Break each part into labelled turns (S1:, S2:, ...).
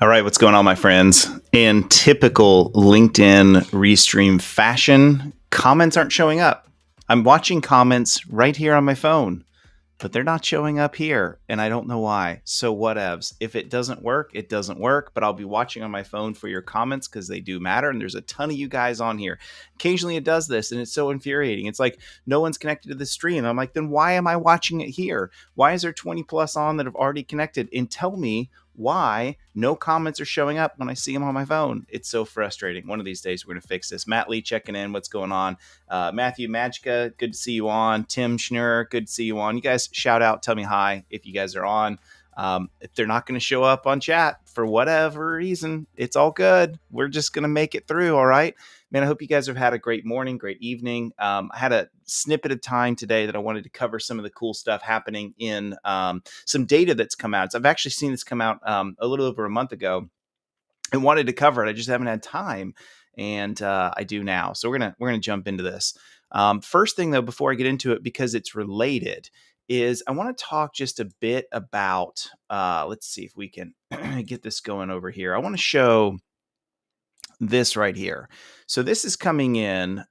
S1: All right, what's going on, my friends? In typical LinkedIn Restream fashion, comments aren't showing up. I'm watching comments right here on my phone, but they're not showing up here, and I don't know why. So whatevs. If it doesn't work, it doesn't work, but I'll be watching on my phone for your comments because they do matter, and there's a ton of you guys on here. Occasionally it does this, and it's so infuriating. It's like no one's connected to the stream. I'm like, then why am I watching it here? Why is there 20 plus on that have already connected? And tell me why no comments are showing up when I see them on my phone. It's so frustrating. One of these days we're going to fix this. Matt Lee checking in. What's going on? Matthew Magica, good to see you on. Tim Schnur, good to see you on. You guys shout out, tell me hi if you guys are on. If they're not going to show up on chat for whatever reason, it's all good. We're just going to make it through. All right, man. I hope you guys have had a great morning, great evening. I had a snippet of time today that I wanted to cover some of the cool stuff happening in some data that's come out. So I've actually seen this come out a little over a month ago and wanted to cover it. I just haven't had time, and I do now. So we're gonna jump into this. First thing though, before I get into it, because it's related, is I want to talk just a bit about. Let's see if we can get this going over here. I want to show this right here. So this is coming in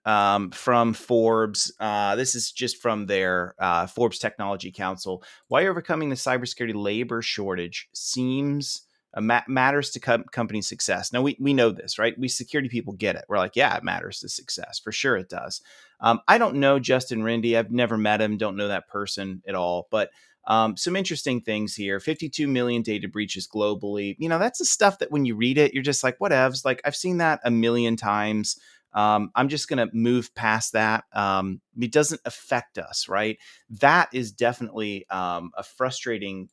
S1: from Forbes. This is just from their Forbes Technology Council. Why overcoming the cybersecurity labor shortage seems matters to company success. Now, we know this, right? We security people get it. We're like, yeah, it matters to success. For sure it does. I don't know Justin Rindy. I've never met him. Don't know that person at all. But some interesting things here. 52 million data breaches globally. You know, that's the stuff that when you read it, you're just like, whatevs. Like, I've seen that a million times. I'm just going to move past that. It doesn't affect us, right? That is definitely a frustrating.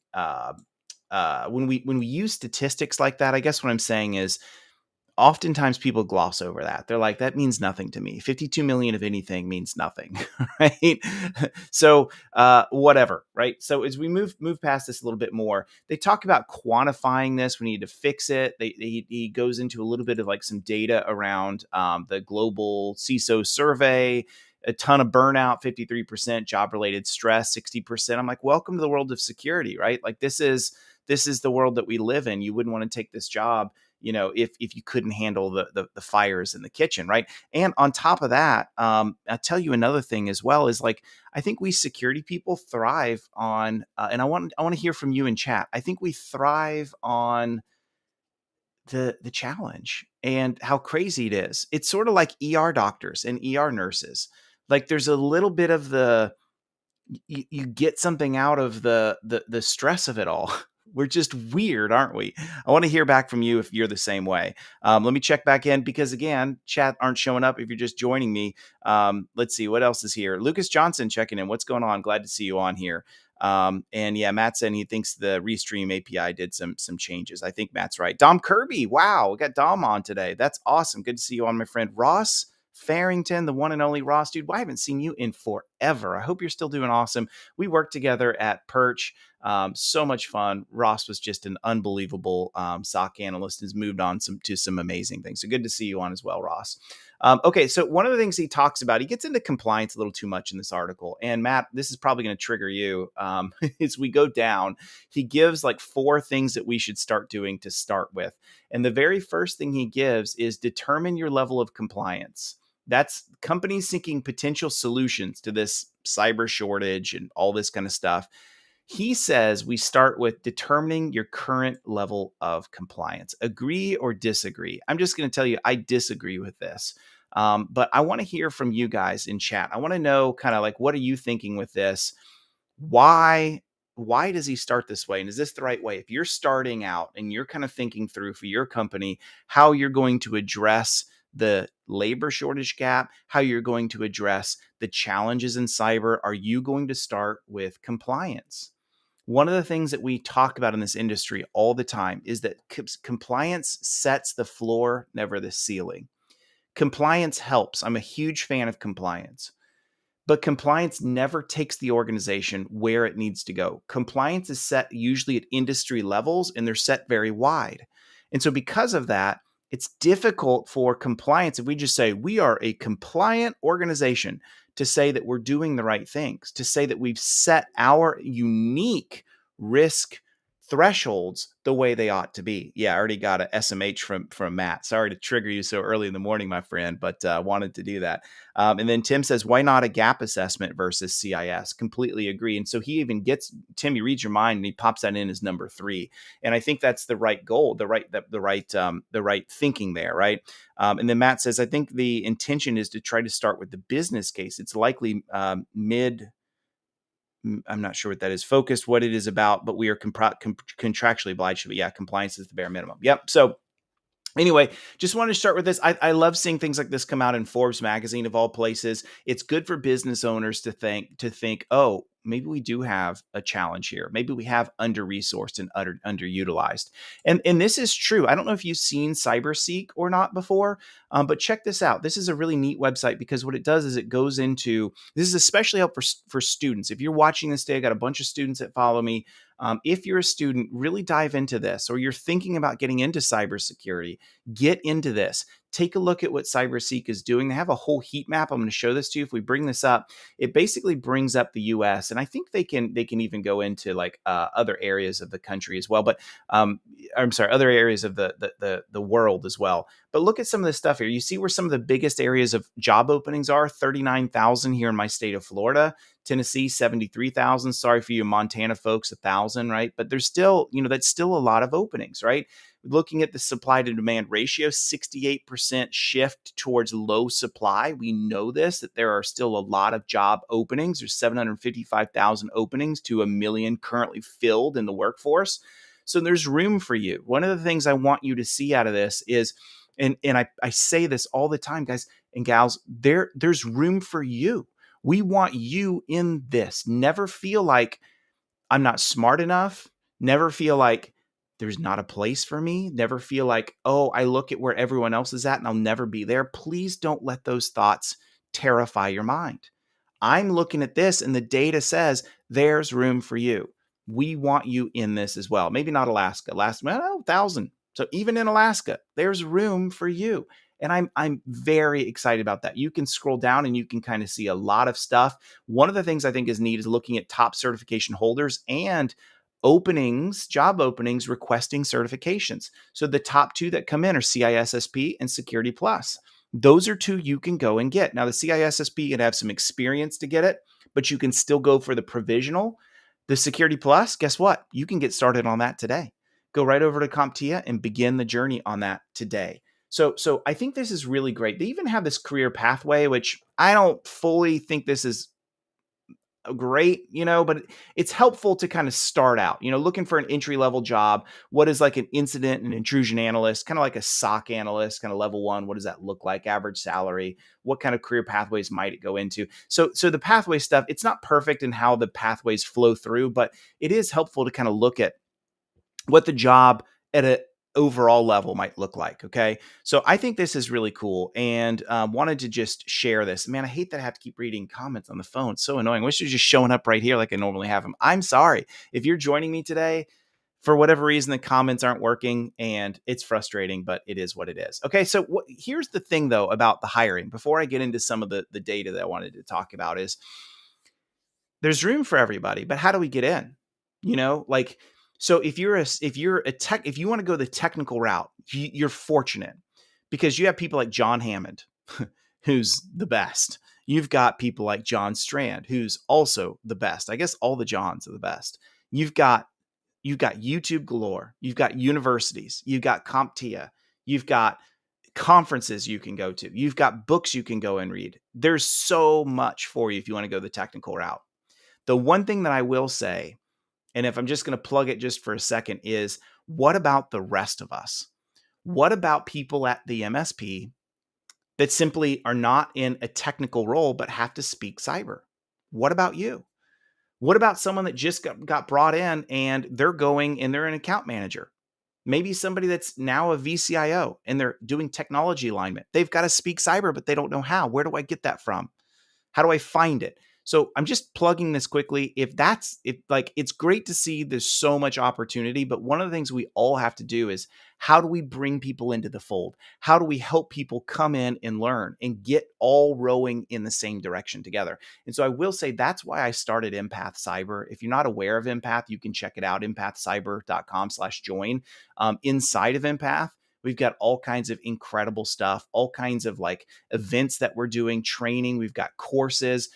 S1: When we use statistics like that, I guess what I'm saying is, oftentimes people gloss over that. They're like, that means nothing to me. 52 million of anything means nothing, right? So whatever, right? So as we move past this a little bit more, they talk about quantifying this. We need to fix it. He goes into a little bit of like some data around the global CISO survey, a ton of burnout, 53%, job-related stress, 60%. I'm like, welcome to the world of security, right? Like this is the world that we live in. You wouldn't want to take this job, you know, if you couldn't handle the fires in the kitchen, right? And on top of that, I'll tell you another thing as well is like, I think we security people thrive on, and I want to hear from you in chat. I think we thrive on the challenge and how crazy it is. It's sort of like ER doctors and ER nurses. Like there's a little bit of you get something out of the stress of it all. We're just weird, aren't we? I want to hear back from you if you're the same way. Let me check back in because again, chat aren't showing up if you're just joining me. Let's see what else is here. Lucas Johnson checking in. What's going on? Glad to see you on here. And yeah, Matt said he thinks the Restream API did some changes. I think Matt's right. Dom Kirby. Wow, we got Dom on today. That's awesome. Good to see you on, my friend. Ross Farrington, the one and only Ross, dude. Well, I haven't seen you in forever. I hope you're still doing awesome. We worked together at Perch. So much fun. Ross was just an unbelievable SOC analyst and has moved on to some amazing things. So good to see you on as well, Ross. Okay, so one of the things he talks about, he gets into compliance a little too much in this article. And Matt, this is probably going to trigger you. As we go down, he gives like 4 things that we should start doing to start with. And the very first thing he gives is determine your level of compliance. That's companies seeking potential solutions to this cyber shortage and all this kind of stuff. He says we start with determining your current level of compliance. Agree or disagree? I'm just going to tell you, I disagree with this. But I want to hear from you guys in chat. I want to know kind of like, what are you thinking with this? Why does he start this way? And is this the right way? If you're starting out and you're kind of thinking through for your company, how you're going to address the labor shortage gap, how you're going to address the challenges in cyber, are you going to start with compliance? One of the things that we talk about in this industry all the time is that compliance sets the floor, never the ceiling. Compliance helps. I'm a huge fan of compliance. But compliance never takes the organization where it needs to go. Compliance is set usually at industry levels, and they're set very wide. And so because of that, it's difficult for compliance if we just say we are a compliant organization to say that we're doing the right things, to say that we've set our unique risk thresholds the way they ought to be. Yeah, I already got a SMH from Matt. Sorry to trigger you so early in the morning, my friend, but wanted to do that. And then Tim says, why not a gap assessment versus CIS? Completely agree. And so he even gets, Tim, he reads your mind and he pops that in as number 3. And I think that's the right goal, the right thinking there, right? And then Matt says, I think the intention is to try to start with the business case. It's likely I'm not sure what that is, focused, what it is about, but we are contractually obliged to. But yeah, compliance is the bare minimum. Yep. So anyway, just wanted to start with this. I love seeing things like this come out in Forbes magazine of all places. It's good for business owners to think, oh, maybe we do have a challenge here. Maybe we have under-resourced and underutilized. And this is true. I don't know if you've seen CyberSeek or not before, but check this out. This is a really neat website because what it does is it goes into, this is especially helpful for students. If you're watching this today, I got a bunch of students that follow me. If you're a student, really dive into this, or you're thinking about getting into cybersecurity, get into this. Take a look at what CyberSeek is doing. They have a whole heat map. I'm going to show this to you. If we bring this up, it basically brings up the U.S. and I think they can even go into like other areas of the country as well. But I'm sorry, other areas of the world as well. But look at some of this stuff here. You see where some of the biggest areas of job openings are. 39,000 here in my state of Florida. Tennessee, 73,000. Sorry for you Montana folks, 1,000, right? But there's still, that's still a lot of openings, right? Looking at the supply to demand ratio, 68% shift towards low supply. We know this, that there are still a lot of job openings. There's 755,000 openings to 1 million currently filled in the workforce. So there's room for you. One of the things I want you to see out of this is, and I say this all the time, guys and gals, there's room for you. We want you in this. Never feel like I'm not smart enough. Never feel like there's not a place for me. Never feel like, oh, I look at where everyone else is at and I'll never be there. Please don't let those thoughts terrify your mind. I'm looking at this and the data says there's room for you. We want you in this as well. Maybe not Alaska. Last 1,000. So even in Alaska, there's room for you. And I'm very excited about that. You can scroll down and you can kind of see a lot of stuff. One of the things I think is neat is looking at top certification holders and openings, job openings requesting certifications. So the top 2 that come in are CISSP and Security Plus. Those are 2 you can go and get. Now the CISSP, you can have some experience to get it, but you can still go for the provisional. The Security Plus, guess what? You can get started on that today. Go right over to CompTIA and begin the journey on that today. So I think this is really great. They even have this career pathway, which I don't fully think this is great, but it's helpful to kind of start out, looking for an entry-level job. What is like an incident and intrusion analyst, kind of like a SOC analyst, kind of level 1. What does that look like? Average salary? What kind of career pathways might it go into? So the pathway stuff, it's not perfect in how the pathways flow through, but it is helpful to kind of look at what the job at a overall level might look like. Okay. So I think this is really cool and wanted to just share this. Man, I hate that I have to keep reading comments on the phone. It's so annoying. I wish it was just showing up right here like I normally have them. I'm sorry. If you're joining me today, for whatever reason, the comments aren't working and it's frustrating, but it is what it is. Okay. So here's the thing though about the hiring, before I get into some of the data that I wanted to talk about, is there's room for everybody, but how do we get in? So if you want to go the technical route, you're fortunate because you have people like John Hammond, who's the best. You've got people like John Strand, who's also the best. I guess all the Johns are the best. You've got YouTube galore. You've got universities. You've got CompTIA. You've got conferences you can go to. You've got books you can go and read. There's so much for you if you want to go the technical route. The one thing that I will say, and if I'm just going to plug it just for a second, is what about the rest of us? What about people at the MSP that simply are not in a technical role but have to speak cyber? What about you? What about someone that just got brought in and they're an account manager? Maybe somebody that's now a VCIO and they're doing technology alignment. They've got to speak cyber, but they don't know how. Where do I get that from? How do I find it? So I'm just plugging this quickly. If like, it's great to see there's so much opportunity, but one of the things we all have to do is, how do we bring people into the fold? How do we help people come in and learn and get all rowing in the same direction together? And so I will say that's why I started Empath Cyber. If you're not aware of Empath, you can check it out, empathcyber.com/join. Inside of Empath, we've got all kinds of incredible stuff, all kinds of like events that we're doing, training. We've got courses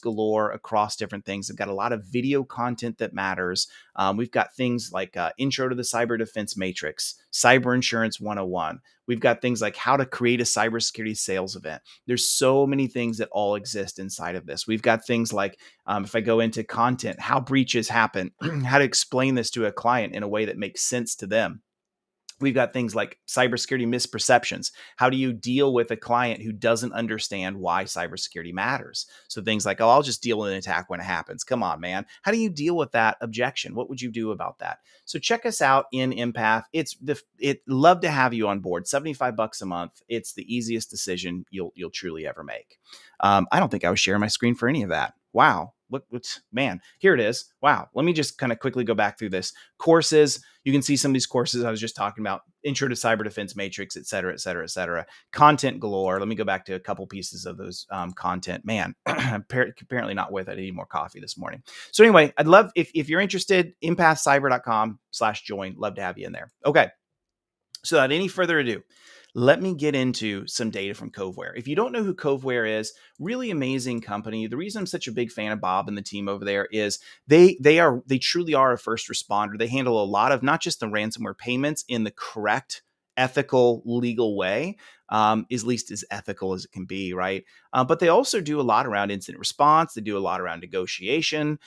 S1: galore across different things. We've got a lot of video content that matters. We've got things like Intro to the Cyber Defense Matrix, Cyber Insurance 101. We've got things like how to create a cybersecurity sales event. There's so many things that all exist inside of this. We've got things like, if I go into content, how breaches happen, how to explain this to a client in a way that makes sense to them. We've got things like cybersecurity misperceptions. How do you deal with a client who doesn't understand why cybersecurity matters? So things like, oh, I'll just deal with an attack when it happens. Come on, man. How do you deal with that objection? What would you do about that? So check us out in Empath. Love to have you on board. $75 a month. It's the easiest decision you'll truly ever make. I don't think I was sharing my screen for any of that. Wow. Man, here it is. Wow. Let me just kind of quickly go back through this. Courses. You can see some of these courses I was just talking about: Intro to Cyber Defense Matrix, et cetera, et cetera, et cetera. Content galore. Let me go back to a couple pieces of those content. Man, apparently not with it. I need more coffee this morning. So anyway, I'd love, if you're interested, empathcyber.com/join. Love to have you in there. Okay. So without any further ado, let me get into some data from Coveware. If you don't know who Coveware is, really amazing company. The reason I'm such a big fan of Bob and the team over there is they truly are a first responder. They handle a lot of not just the ransomware payments in the correct, ethical, legal way, at least as ethical as it can be, right? But they also do a lot around incident response. They do a lot around negotiation.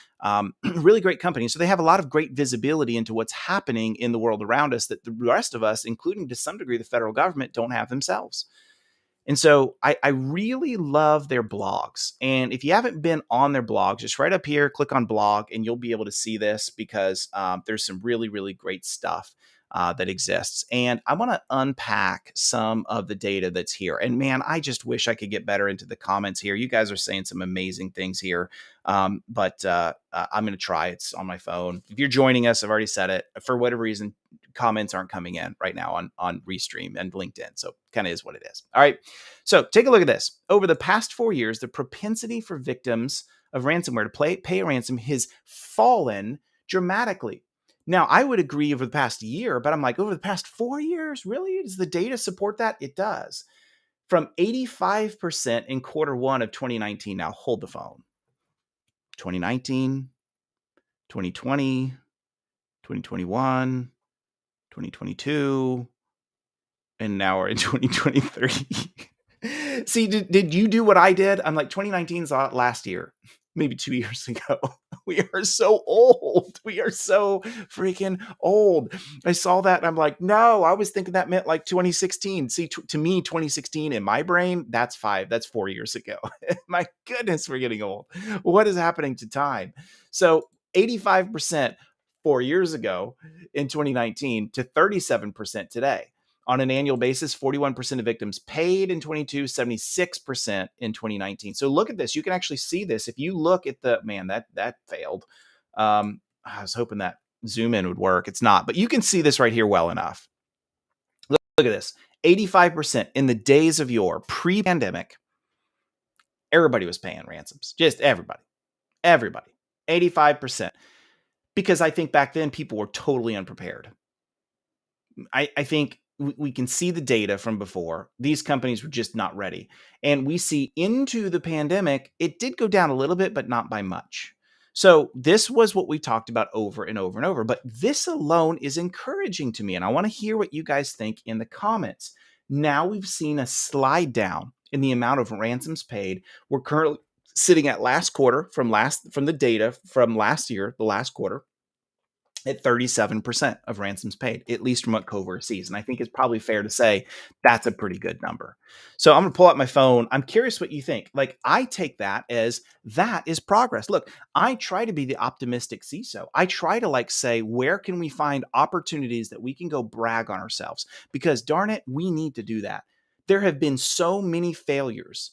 S1: Really great company. So they have a lot of great visibility into what's happening in the world around us that the rest of us, including to some degree the federal government, don't have themselves. And so I really love their blogs. And if you haven't been on their blog, just right up here, click on blog, and you'll be able to see this because there's some really, really great stuff that exists. And I want to unpack some of the data that's here. And man, I just wish I could get better into the comments here. You guys are saying some amazing things here. But I'm going to try. It's on my phone. If you're joining us, I've already said it. For whatever reason, comments aren't coming in right now on Restream and LinkedIn. So kind of is what it is. All right. So take a look at this. Over the past 4 years, the propensity for victims of ransomware to pay a ransom has fallen dramatically. Now, I would agree over the past year, but I'm like, over the past 4 years, really? Does the data support that? It does. From 85% in Q1 of 2019. Now, hold the phone. 2019, 2020, 2021, 2022, and now we're in 2023. See, did you do what I did? I'm like, 2019's last year, maybe 2 years ago. We are so old. We are so freaking old. I saw that and I'm like, no, I was thinking that meant like 2016. See, to me, 2016 in my brain, that's 4 years ago. My goodness, we're getting old. What is happening to time? So 85% 4 years ago in 2019 to 37% today. On an annual basis, 41% of victims paid in 22, 76% in 2019. So look at this. You can actually see this. If you look at that failed. I was hoping that zoom in would work. It's not, but you can see this right here well enough. Look at this. 85% in the days of yore, pre-pandemic, everybody was paying ransoms. Just everybody. 85%. Because I think back then people were totally unprepared. I think we can see the data from before. These companies were just not ready. And we see into the pandemic, it did go down a little bit, but not by much. So this was what we talked about over and over and over. But this alone is encouraging to me. And I want to hear what you guys think in the comments. Now we've seen a slide down in the amount of ransoms paid. We're currently sitting at last quarter from the data from last year, the last quarter, at 37% of ransoms paid, at least from what Coveware sees. And I think it's probably fair to say that's a pretty good number. So I'm going to pull out my phone. I'm curious what you think. Like, I take that as that is progress. Look, I try to be the optimistic CISO. I try to say, where can we find opportunities that we can go brag on ourselves? Because darn it, we need to do that. There have been so many failures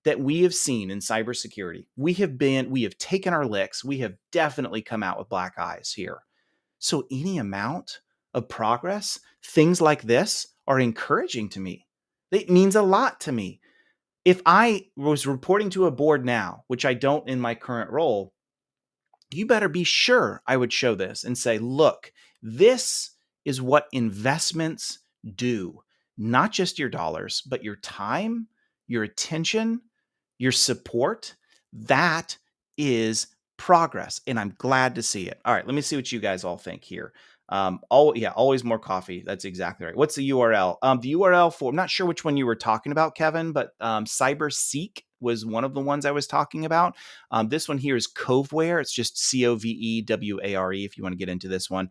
S1: that we have seen in cybersecurity, we have taken our licks. We have definitely come out with black eyes here. So any amount of progress, things like this are encouraging to me. It means a lot to me. If I was reporting to a board now, which I don't in my current role, you better be sure I would show this and say, look, this is what investments do. Not just your dollars, but your time, your attention, your support. That is progress. And I'm glad to see it. All right, let me see what you guys all think here. Always more coffee. That's exactly right. What's the URL? The URL for, I'm not sure which one you were talking about, Kevin, but CyberSeek was one of the ones I was talking about. This one here is Coveware. It's just Coveware if you want to get into this one.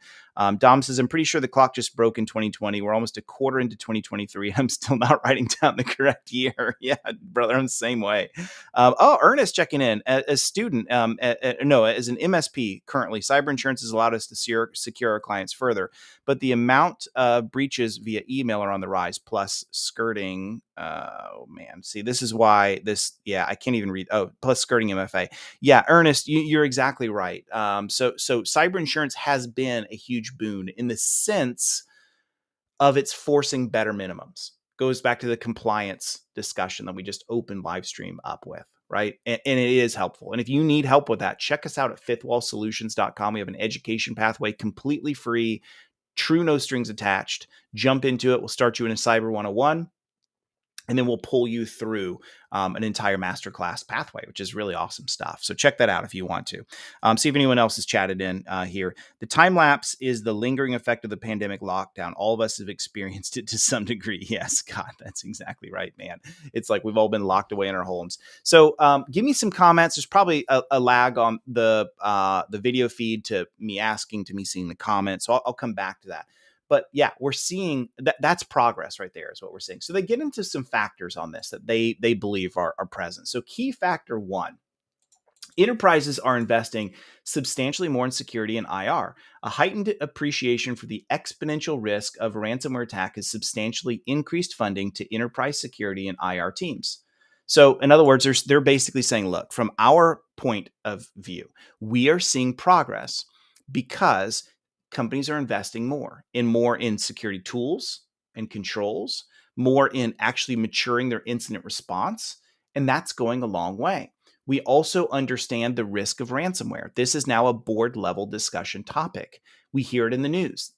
S1: Dom says, I'm pretty sure the clock just broke in 2020. We're almost a quarter into 2023. I'm still not writing down the correct year. Yeah, brother, I'm the same way. Ernest checking in. As a student, as an MSP currently, cyber insurance has allowed us to secure our clients further, but the amount of breaches via email are on the rise, plus skirting. Oh man, see, this is why I can't even read. Oh, plus skirting MFA. Yeah, Ernest, you're exactly right. So cyber insurance has been a huge boon in the sense of it's forcing better minimums. Goes back to the compliance discussion that we just opened live stream up with, right? And it is helpful. And if you need help with that, check us out at fifthwallsolutions.com. We have an education pathway completely free, true no strings attached. Jump into it. We'll start you in a Cyber 101. And then we'll pull you through an entire masterclass pathway, which is really awesome stuff. So check that out if you want to. See if anyone else has chatted in here. The time lapse is the lingering effect of the pandemic lockdown. All of us have experienced it to some degree. Yes, God, that's exactly right, man. It's like we've all been locked away in our homes. So give me some comments. There's probably a lag on the video feed to me asking to me seeing the comments. So I'll come back to that. But yeah, we're seeing that's progress right there is what we're seeing. So they get into some factors on this that they believe are present. So key factor one, enterprises are investing substantially more in security and IR. A heightened appreciation for the exponential risk of a ransomware attack has substantially increased funding to enterprise security and IR teams. So in other words, they're basically saying, look, from our point of view, we are seeing progress because companies are investing more in security tools and controls, more in actually maturing their incident response. And that's going a long way. We also understand the risk of ransomware. This is now a board level discussion topic. We hear it in the news.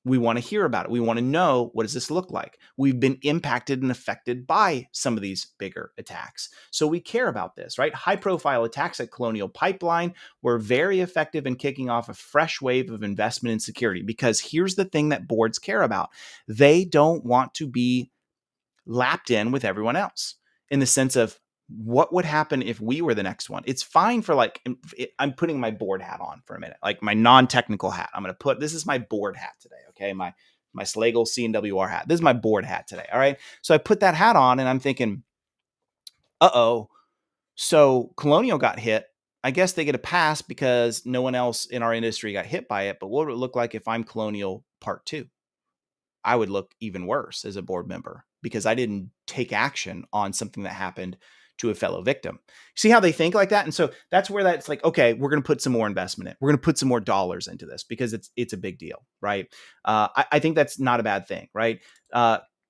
S1: We want to hear about it. We want to know, what does this look like? We've been impacted and affected by some of these bigger attacks. So we care about this, right? High profile attacks at Colonial Pipeline were very effective in kicking off a fresh wave of investment in security, because here's the thing that boards care about. They don't want to be lapped in with everyone else in the sense of, what would happen if we were the next one? It's fine for I'm putting my board hat on for a minute, like my non-technical hat. I'm going to this is my board hat today. Okay. My Slagle CNWR hat. This is my board hat today. All right. So I put that hat on and I'm thinking, so Colonial got hit. I guess they get a pass because no one else in our industry got hit by it. But what would it look like if I'm Colonial Part 2? I would look even worse as a board member because I didn't take action on something that happened to a fellow victim. See how they think like that? And so that's where that's like, okay, we're going to put some more investment in. We're going to put some more dollars into this because it's a big deal, right? I think that's not a bad thing, right?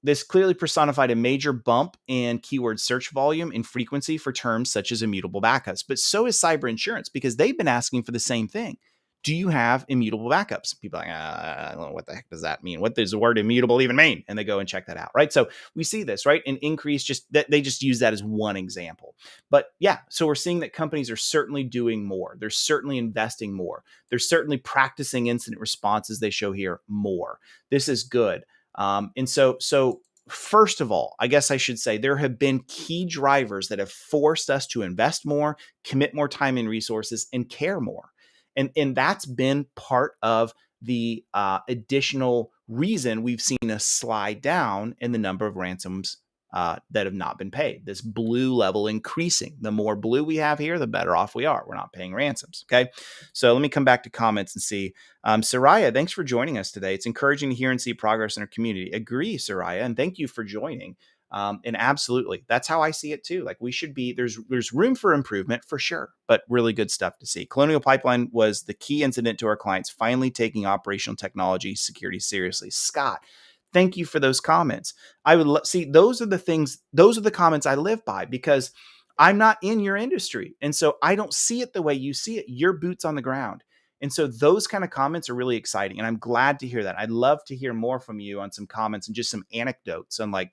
S1: This clearly personified a major bump in keyword search volume and frequency for terms such as immutable backups. But so is cyber insurance, because they've been asking for the same thing. Do you have immutable backups? People are like, I don't know, what the heck does that mean? What does the word immutable even mean? And they go and check that out, right? So we see this, right? An increase, just that they just use that as one example. But yeah, so we're seeing that companies are certainly doing more. They're certainly investing more. They're certainly practicing incident responses, they show here, more. This is good. And so first of all, I guess I should say there have been key drivers that have forced us to invest more, commit more time and resources, and care more. And that's been part of the additional reason we've seen a slide down in the number of ransoms that have not been paid. This blue level increasing. The more blue we have here, the better off we are. We're not paying ransoms. Okay. So let me come back to comments and see. Soraya, thanks for joining us today. It's encouraging to hear and see progress in our community. Agree, Soraya, and thank you for joining. And absolutely, that's how I see it too. Like we should be, there's room for improvement for sure, but really good stuff to see. Colonial Pipeline was the key incident to our clients finally taking operational technology security seriously. Scott, thank you for those comments. I would see those are the things, those are the comments I live by because I'm not in your industry. And so I don't see it the way you see it. Your boots on the ground. And so those kind of comments are really exciting. And I'm glad to hear that. I'd love to hear more from you on some comments and just some anecdotes on like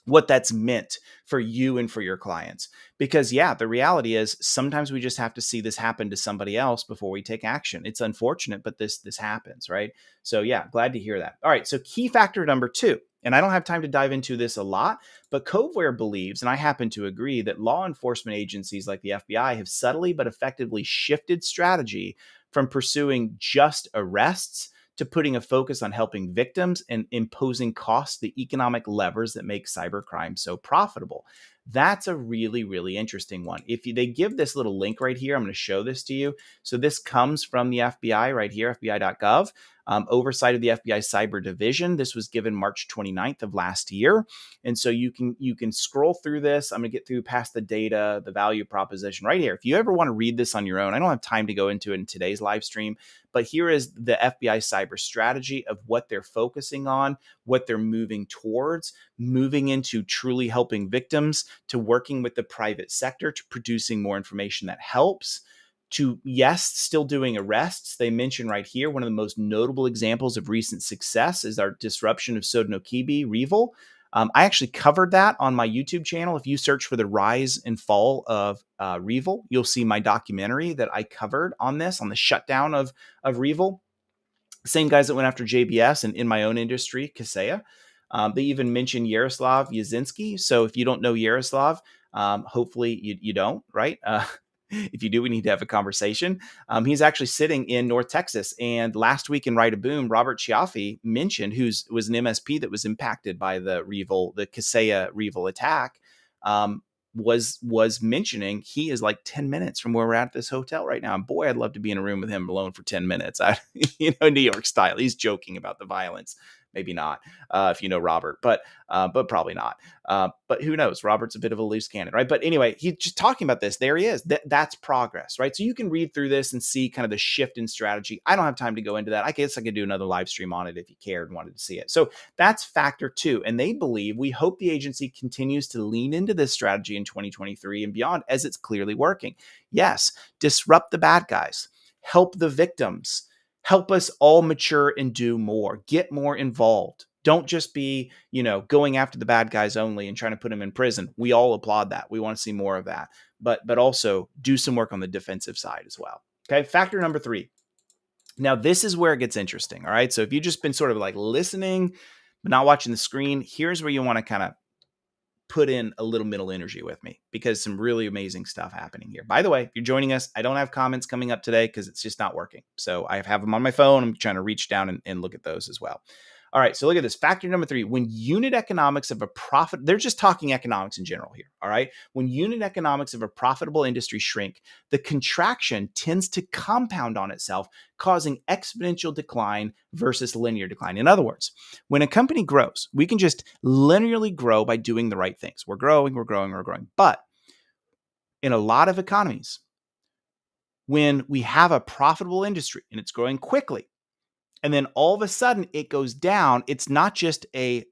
S1: what that's meant for you and for your clients. Because yeah, the reality is sometimes we just have to see this happen to somebody else before we take action. It's unfortunate, but this happens, right? So yeah, glad to hear that. All right, so key factor number 2. And I don't have time to dive into this a lot, but Coveware believes, and I happen to agree, that law enforcement agencies like the FBI have subtly but effectively shifted strategy from pursuing just arrests to putting a focus on helping victims and imposing costs, the economic levers that make cybercrime so profitable. That's a really, really interesting one. They give this little link right here, I'm going to show this to you. So this comes from the FBI right here, FBI.gov. Oversight of the FBI Cyber Division. This was given March 29th of last year. And so you can scroll through this. I'm going to get through past the data, the value proposition right here. If you ever want to read this on your own, I don't have time to go into it in today's live stream, but here is the FBI cyber strategy of what they're focusing on, what they're moving towards, moving into truly helping victims, to working with the private sector, to producing more information that helps, to, yes, still doing arrests. They mention right here, one of the most notable examples of recent success is our disruption of Sodinokibi, REvil. I actually covered that on my YouTube channel. If you search for the rise and fall of REvil, you'll see my documentary that I covered on this, on the shutdown of REvil. Same guys that went after JBS and in my own industry, Kaseya. They even mentioned Yaroslav Yazinski. So if you don't know Yaroslav, hopefully you don't, right? If you do, we need to have a conversation. He's actually sitting in North Texas. And last week in Right a Boom, Robert Chiaffi mentioned, was an MSP that was impacted by the Kaseya REvil attack, was mentioning he is like 10 minutes from where we're at this hotel right now. And boy, I'd love to be in a room with him alone for 10 minutes. New York style. He's joking about the violence. Maybe not, if you know Robert, but probably not. But who knows? Robert's a bit of a loose cannon, right? But anyway, he's just talking about this. There he is. That's progress, right? So you can read through this and see kind of the shift in strategy. I don't have time to go into that. I guess I could do another live stream on it if you cared and wanted to see it. So that's factor 2. And they believe, we hope the agency continues to lean into this strategy in 2023 and beyond, as it's clearly working. Yes, disrupt the bad guys, help the victims, help us all mature and do more, get more involved. Don't just be, going after the bad guys only and trying to put them in prison. We all applaud that. We want to see more of that, but also do some work on the defensive side as well. Okay. Factor number 3. Now, this is where it gets interesting. All right. So if you've just been sort of like listening, but not watching the screen, here's where you want to kind of put in a little mental energy with me, because some really amazing stuff happening here. By the way, if you're joining us, I don't have comments coming up today because it's just not working. So I have them on my phone. I'm trying to reach down and look at those as well. All right, so look at this. Factor number 3, when unit economics of a profit, they're just talking economics in general here, all right? When unit economics of a profitable industry shrink, the contraction tends to compound on itself, causing exponential decline versus linear decline. In other words, when a company grows, we can just linearly grow by doing the right things. We're growing. But in a lot of economies, when we have a profitable industry and it's growing quickly, and then all of a sudden it goes down, it's not just a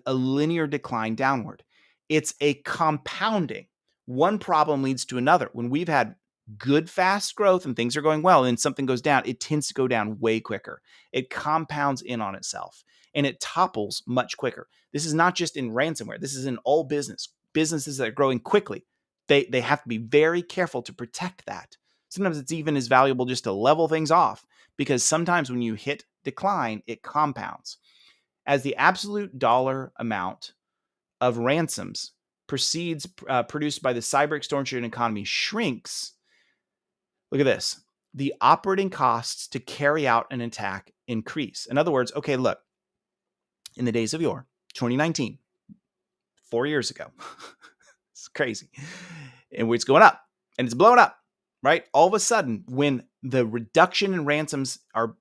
S1: linear decline downward. It's a compounding. One problem leads to another. When we've had good, fast growth and things are going well and something goes down, it tends to go down way quicker. It compounds in on itself and it topples much quicker. This is not just in ransomware. This is in all businesses that are growing quickly. They have to be very careful to protect that. Sometimes it's even as valuable just to level things off, because sometimes when you hit decline, it compounds. As the absolute dollar amount of ransoms produced by the cyber extortion economy shrinks, look at this. The operating costs to carry out an attack increase. In other words, okay, look, in the days of yore, 2019, 4 years ago, it's crazy. And it's going up and it's blowing up, right? All of a sudden, when the reduction in ransoms are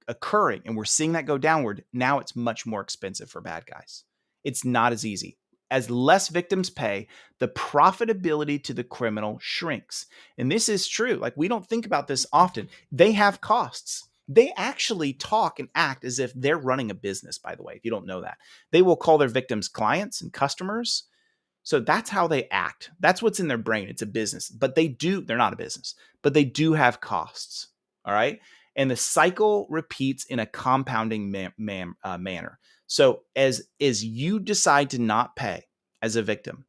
S1: occurring and we're seeing that go downward, now it's much more expensive for bad guys. It's not as easy. As less victims pay, the profitability to the criminal shrinks. And this is true. Like, we don't think about this often. They have costs. They actually talk and act as if they're running a business, by the way, if you don't know that. They will call their victims clients and customers. So that's how they act. That's what's in their brain. It's a business, but they're not a business, but they do have costs. All right. And the cycle repeats in a compounding manner. So as you decide to not pay as a victim,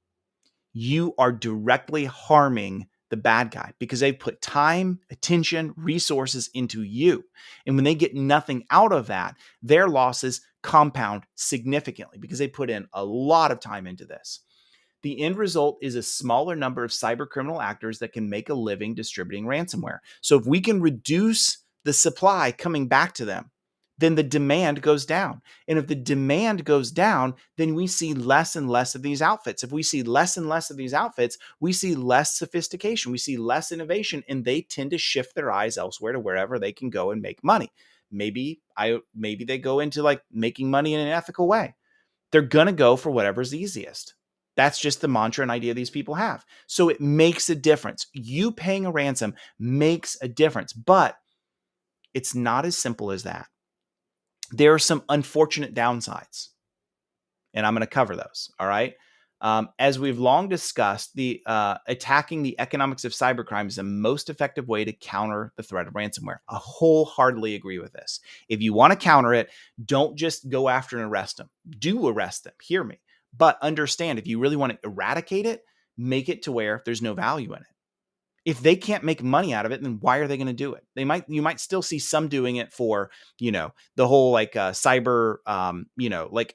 S1: you are directly harming the bad guy because they've put time, attention, resources into you. And when they get nothing out of that, their losses compound significantly because they put in a lot of time into this. The end result is a smaller number of cyber criminal actors that can make a living distributing ransomware. So if we can reduce the supply coming back to them, then the demand goes down. And if the demand goes down, then we see less and less of these outfits. If we see less and less of these outfits, we see less sophistication, we see less innovation, and they tend to shift their eyes elsewhere to wherever they can go and make money. Maybe they go into like making money in an ethical way. They're going to go for whatever's easiest. That's just the mantra and idea these people have. So it makes a difference. You paying a ransom makes a difference, but it's not as simple as that. There are some unfortunate downsides, and I'm going to cover those. All right. As we've long discussed, the attacking the economics of cybercrime is the most effective way to counter the threat of ransomware. I wholeheartedly agree with this. If you want to counter it, don't just go after and arrest them. Do arrest them. Hear me. But understand, if you really want to eradicate it, make it to where there's no value in it. If they can't make money out of it, then why are they going to do it? You might still see some doing it for, the whole like cyber,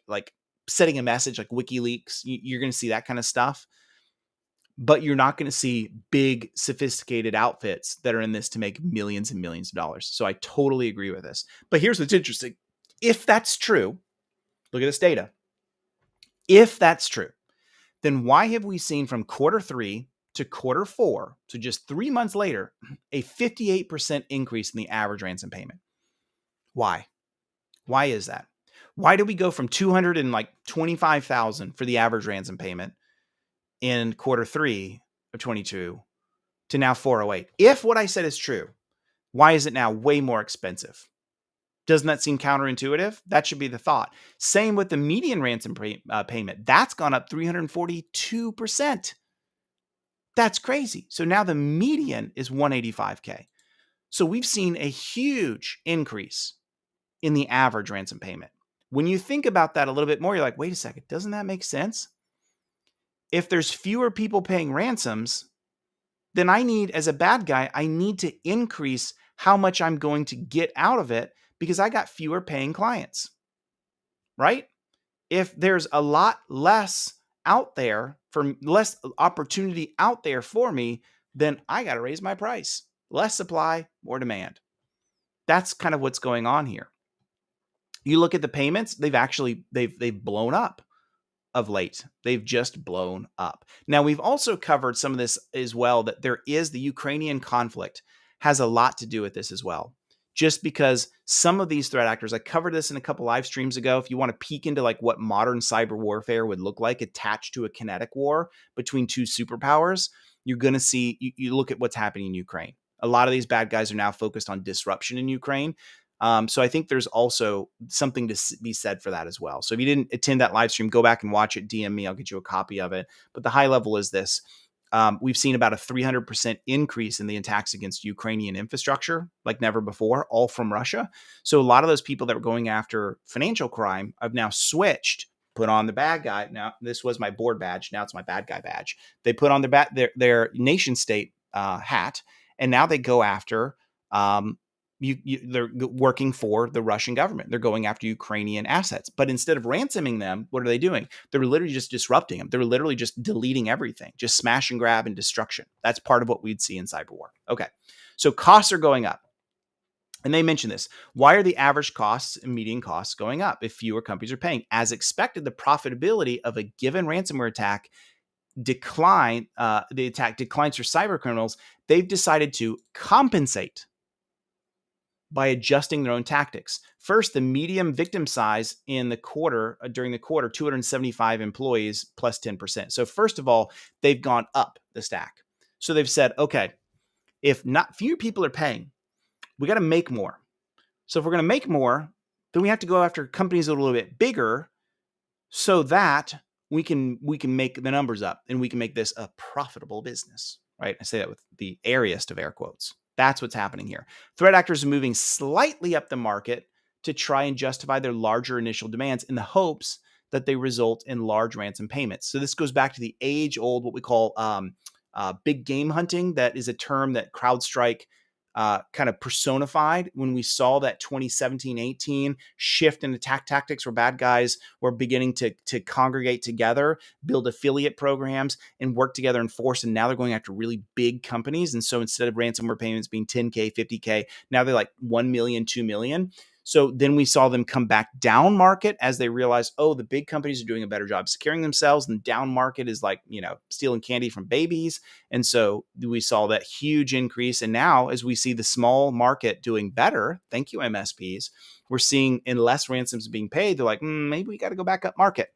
S1: like setting a message like WikiLeaks. You're going to see that kind of stuff, but you're not going to see big, sophisticated outfits that are in this to make millions and millions of dollars. So I totally agree with this. But here's what's interesting. If that's true, look at this data. If that's true, then why have we seen from quarter 3 to quarter 4, so just 3 months later, a 58% increase in the average ransom payment? Why? Why is that? Why do we go from $225,000 for the average ransom payment in quarter 3 of 22 to now 408? If what I said is true, why is it now way more expensive? Doesn't that seem counterintuitive? That should be the thought. Same with the median ransom payment. That's gone up 342%. That's crazy. So now the median is $185K. So we've seen a huge increase in the average ransom payment. When you think about that a little bit more, you're like, wait a second, doesn't that make sense? If there's fewer people paying ransoms, then as a bad guy, I need to increase how much I'm going to get out of it because I got fewer paying clients, right? If there's a lot less out there, for less opportunity out there for me, then I got to raise my price. Less supply, more demand. That's kind of what's going on here. You look at the payments, they've blown up of late. They've just blown up. Now, we've also covered some of this as well, that there is the Ukrainian conflict has a lot to do with this as well. Just because some of these threat actors, I covered this in a couple live streams ago. If you want to peek into like what modern cyber warfare would look like attached to a kinetic war between two superpowers, you're going to see, you look at what's happening in Ukraine. A lot of these bad guys are now focused on disruption in Ukraine. So I think there's also something to be said for that as well. So if you didn't attend that live stream, go back and watch it. DM me. I'll get you a copy of it. But the high level is this. We've seen about a 300% increase in the attacks against Ukrainian infrastructure like never before, all from Russia. So a lot of those people that were going after financial crime have now switched, put on the bad guy. Now, this was my board badge. Now it's my bad guy badge. They put on their nation state hat, and now they go after they're working for the Russian government. They're going after Ukrainian assets. But instead of ransoming them, what are they doing? They're literally just disrupting them. They're literally just deleting everything, just smash and grab and destruction. That's part of what we'd see in cyber war. Okay. So costs are going up. And they mention this. Why are the average costs and median costs going up if fewer companies are paying? As expected, the profitability of a given ransomware attack the attack declines for cyber criminals. They've decided to compensate by adjusting their own tactics. First, the medium victim size in the quarter, during the quarter, 275 employees plus 10%. So first of all, they've gone up the stack. So they've said, okay, if not fewer people are paying, we got to make more. So if we're going to make more, then we have to go after companies a little bit bigger so that we can make the numbers up and we can make this a profitable business, right? I say that with the airiest of air quotes. That's what's happening here. Threat actors are moving slightly up the market to try and justify their larger initial demands in the hopes that they result in large ransom payments. So this goes back to the age-old, what we call big game hunting. That is a term that CrowdStrike kind of personified when we saw that 2017-18 shift in attack tactics where bad guys were beginning to congregate together, build affiliate programs, and work together in force. And now they're going after really big companies. And so instead of ransomware payments being 10K, 50K, now they're like 1 million, 2 million. So then we saw them come back down market as they realized, oh, the big companies are doing a better job securing themselves, and down market is like, stealing candy from babies. And so we saw that huge increase. And now as we see the small market doing better, thank you, MSPs, we're seeing in less ransoms being paid. They're like, maybe we got to go back up market.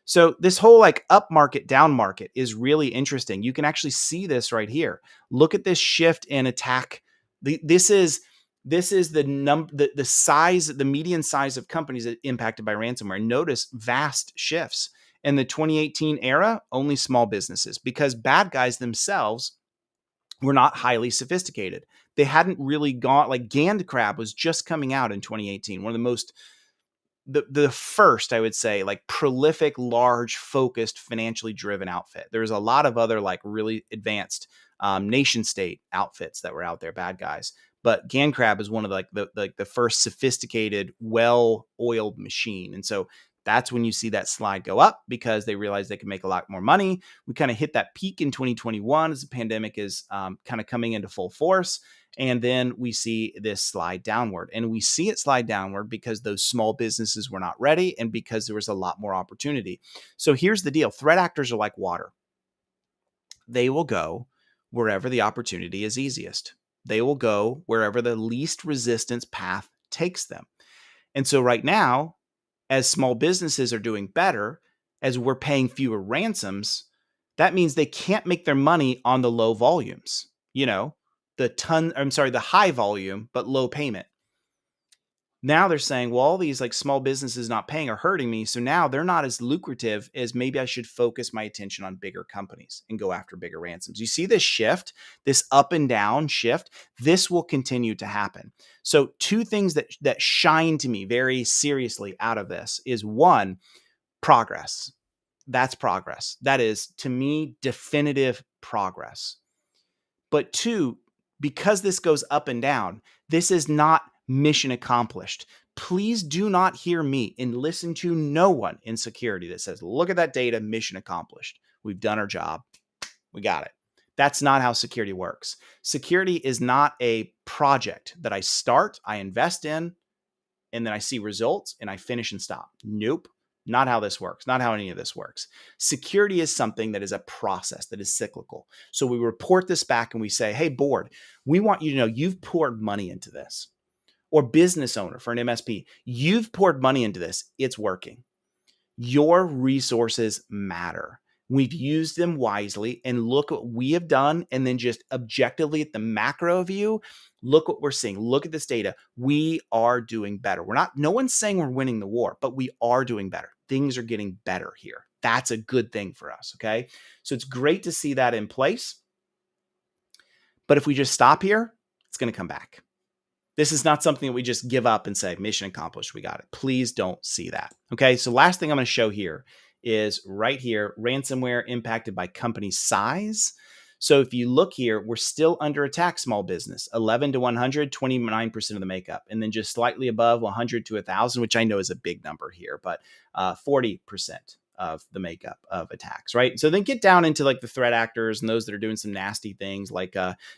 S1: So this whole like up market, down market is really interesting. You can actually see this right here. Look at this shift in attack. This is the size, the median size of companies that impacted by ransomware. Notice vast shifts. In the 2018 era, only small businesses, because bad guys themselves were not highly sophisticated. They hadn't really gone, like GandCrab was just coming out in 2018. One of the most, the first, I would say, like prolific, large, focused, financially driven outfit. There's a lot of other like really advanced nation state outfits that were out there, bad guys. But GandCrab is one of the first sophisticated, well-oiled machine. And so that's when you see that slide go up, because they realize they can make a lot more money. We kind of hit that peak in 2021 as the pandemic is kind of coming into full force. And then we see this slide downward. And we see it slide downward because those small businesses were not ready and because there was a lot more opportunity. So here's the deal. Threat actors are like water. They will go wherever the opportunity is easiest. They will go wherever the least resistance path takes them. And so right now, as small businesses are doing better, as we're paying fewer ransoms, that means they can't make their money on the low volumes, the high volume, but low payment. Now they're saying, well, all these like small businesses not paying are hurting me. So now they're not as lucrative as maybe I should focus my attention on bigger companies and go after bigger ransoms. You see this shift, this up and down shift. This will continue to happen. So two things that shine to me very seriously out of this is, one, progress. That's progress. That is, to me, definitive progress. But two, because this goes up and down, this is not mission accomplished. Please do not hear me and listen to no one in security that says, look at that data, mission accomplished. We've done our job. We got it. That's not how security works. Security is not a project that I start, I invest in, and then I see results and I finish and stop. Nope. Not how this works. Not how any of this works. Security is something that is a process that is cyclical. So we report this back and we say, hey, board, we want you to know you've poured money into this. Or business owner for an MSP, you've poured money into this. It's working. Your resources matter. We've used them wisely, and look what we have done. And then just objectively at the macro view, look what we're seeing. Look at this data. We are doing better. No one's saying we're winning the war, but we are doing better. Things are getting better here. That's a good thing for us. Okay. So it's great to see that in place. But if we just stop here, it's going to come back. This is not something that we just give up and say, mission accomplished, we got it. Please don't see that. Okay, so last thing I'm going to show here is right here, ransomware impacted by company size. So if you look here, we're still under attack, small business, 11 to 100, 29% of the makeup. And then just slightly above 100 to 1,000, which I know is a big number here, but 40%. of the makeup of attacks, right? So then get down into like the threat actors and those that are doing some nasty things like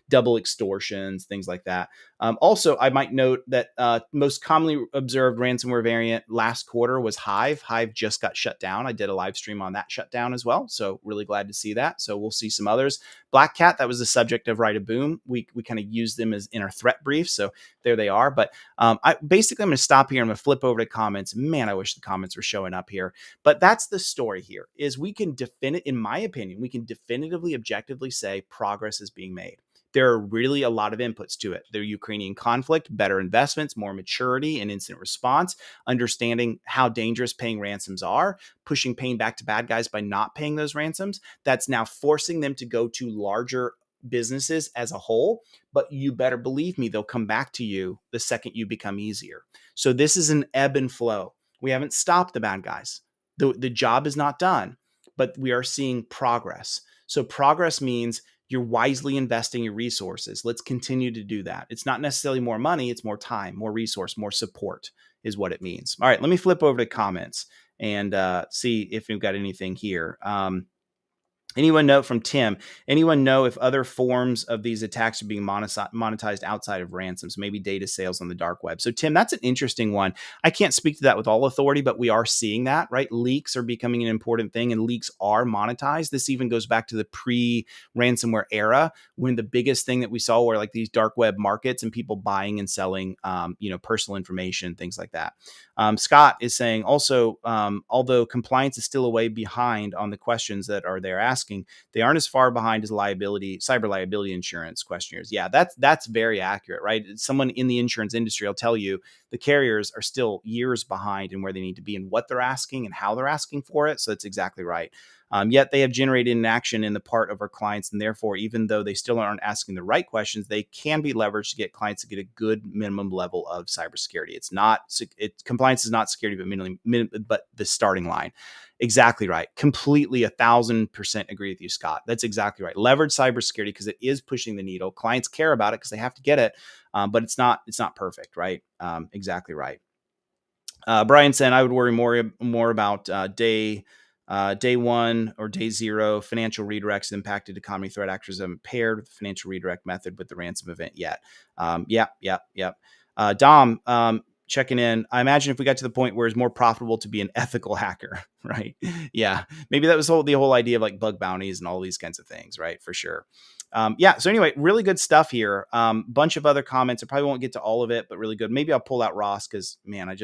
S1: double extortions, things like that. Also, I might note that most commonly observed ransomware variant last quarter was Hive. Hive just got shut down. I did a live stream on that shutdown as well. So really glad to see that. So we'll see some others. Black Cat, that was the subject of Write a Boom. We kind of used them as in our threat brief. So there they are. But I'm going to stop here. I'm going to flip over to comments. Man, I wish the comments were showing up here. But that's the story here is we can in my opinion, we can definitively, objectively say progress is being made. There are really a lot of inputs to it. The Ukrainian conflict, better investments, more maturity and incident response, understanding how dangerous paying ransoms are, pushing paying back to bad guys by not paying those ransoms. That's now forcing them to go to larger businesses as a whole, but you better believe me, they'll come back to you the second you become easier. So this is an ebb and flow. We haven't stopped the bad guys. The job is not done, but we are seeing progress. So progress means you're wisely investing your resources. Let's continue to do that. It's not necessarily more money, it's more time, more resource, more support is what it means. All right, let me flip over to comments and see if we've got anything here. Anyone know from Tim? Anyone know if other forms of these attacks are being monetized outside of ransoms, maybe data sales on the dark web? So Tim, that's an interesting one. I can't speak to that with all authority, but we are seeing that, right? Leaks are becoming an important thing and leaks are monetized. This even goes back to the pre-ransomware era when the biggest thing that we saw were like these dark web markets and people buying and selling, personal information, things like that. Scott is saying also, although compliance is still a way behind on the questions that are there asking, they aren't as far behind as cyber liability insurance questionnaires. Yeah, that's very accurate, right? Someone in the insurance industry will tell you the carriers are still years behind in where they need to be and what they're asking and how they're asking for it. So that's exactly right. Yet they have generated an action in the part of our clients. And therefore, even though they still aren't asking the right questions, they can be leveraged to get clients to get a good minimum level of cybersecurity. Compliance is not security, but the starting line. Exactly right. Completely 1,000% agree with you, Scott. That's exactly right. Leverage cybersecurity because it is pushing the needle. Clients care about it because they have to get it, but it's not perfect, right? Exactly right. Brian said, I would worry more about day one or day zero. Financial redirects impacted economy. Threat actors have paired with the financial redirect method with the ransom event yet. Yep. Dom, checking in. I imagine if we got to the point where it's more profitable to be an ethical hacker, right? Yeah, maybe that was the whole idea of like bug bounties and all these kinds of things, right? For sure. So anyway, really good stuff here. Bunch of other comments. I probably won't get to all of it, but really good. Maybe I'll pull out Ross because man, I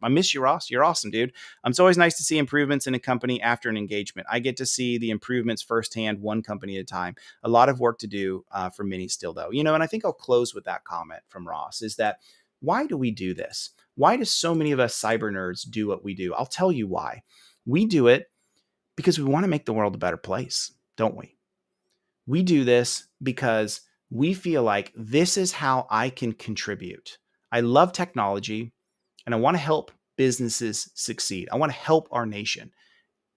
S1: miss you, Ross. You're awesome, dude. It's always nice to see improvements in a company after an engagement. I get to see the improvements firsthand, one company at a time. A lot of work to do for many still, though. And I think I'll close with that comment from Ross is that why do we do this? Why do so many of us cyber nerds do what we do? I'll tell you why. We do it because we want to make the world a better place, don't we? We do this because we feel like this is how I can contribute. I love technology and I want to help businesses succeed. I want to help our nation.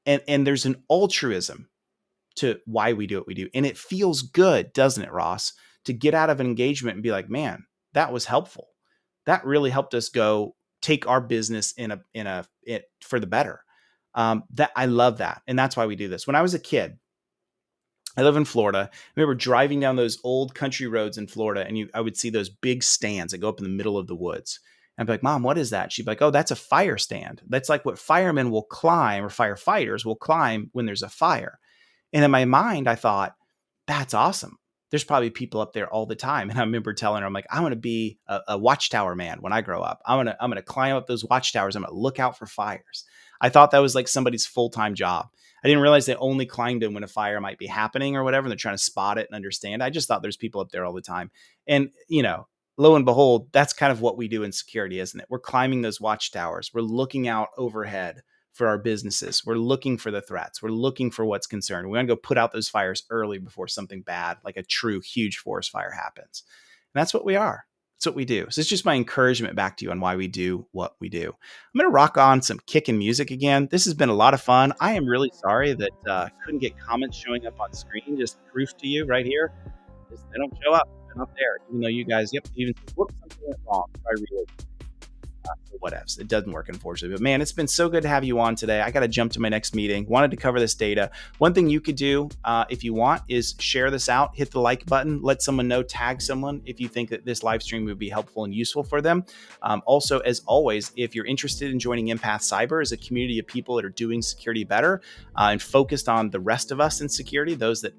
S1: And there's an altruism to why we do what we do. And it feels good, doesn't it, Ross, to get out of an engagement and be like, man, that was helpful. That really helped us go take our business for the better. That I love that. And that's why we do this. When I was a kid, I live in Florida. I remember driving down those old country roads in Florida, and I would see those big stands that go up in the middle of the woods. And I'd be like, Mom, what is that? She'd be like, oh, that's a fire stand. That's like what firemen will climb or firefighters will climb when there's a fire. And in my mind, I thought, that's awesome. There's probably people up there all the time. And I remember telling her, I'm like, I want to be a watchtower man when I grow up. I'm gonna climb up those watchtowers. I'm gonna look out for fires. I thought that was like somebody's full-time job. I didn't realize they only climbed them when a fire might be happening or whatever. And they're trying to spot it and understand. I just thought there's people up there all the time. And, lo and behold, that's kind of what we do in security, isn't it? We're climbing those watchtowers. We're looking out overhead for our businesses. We're looking for the threats. We're looking for what's concerned. We want to go put out those fires early before something bad, like a true huge forest fire happens. And that's what we are. That's what we do. So it's just my encouragement back to you on why we do what we do. I'm going to rock on some kicking music again. This has been a lot of fun. I am really sorry that I couldn't get comments showing up on screen. Just proof to you right here. They don't show up. They're not there. Even though you guys, even whoops, something went wrong. Try reload. Whatevs. It doesn't work, unfortunately. But man, it's been so good to have you on today. I got to jump to my next meeting. Wanted to cover this data. One thing you could do if you want is share this out, hit the like button, let someone know, tag someone if you think that this live stream would be helpful and useful for them. Also, as always, if you're interested in joining Empath Cyber as a community of people that are doing security better and focused on the rest of us in security, those that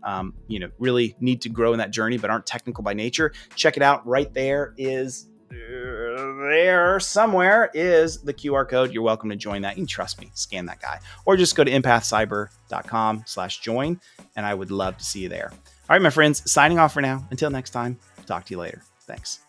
S1: really need to grow in that journey but aren't technical by nature, check it out. Right there is there somewhere is the QR code. You're welcome to join that. You can trust me, scan that guy, or just go to empathcyber.com/join, and I would love to see you there. All right, my friends, signing off for now. Until next time, talk to you later. Thanks.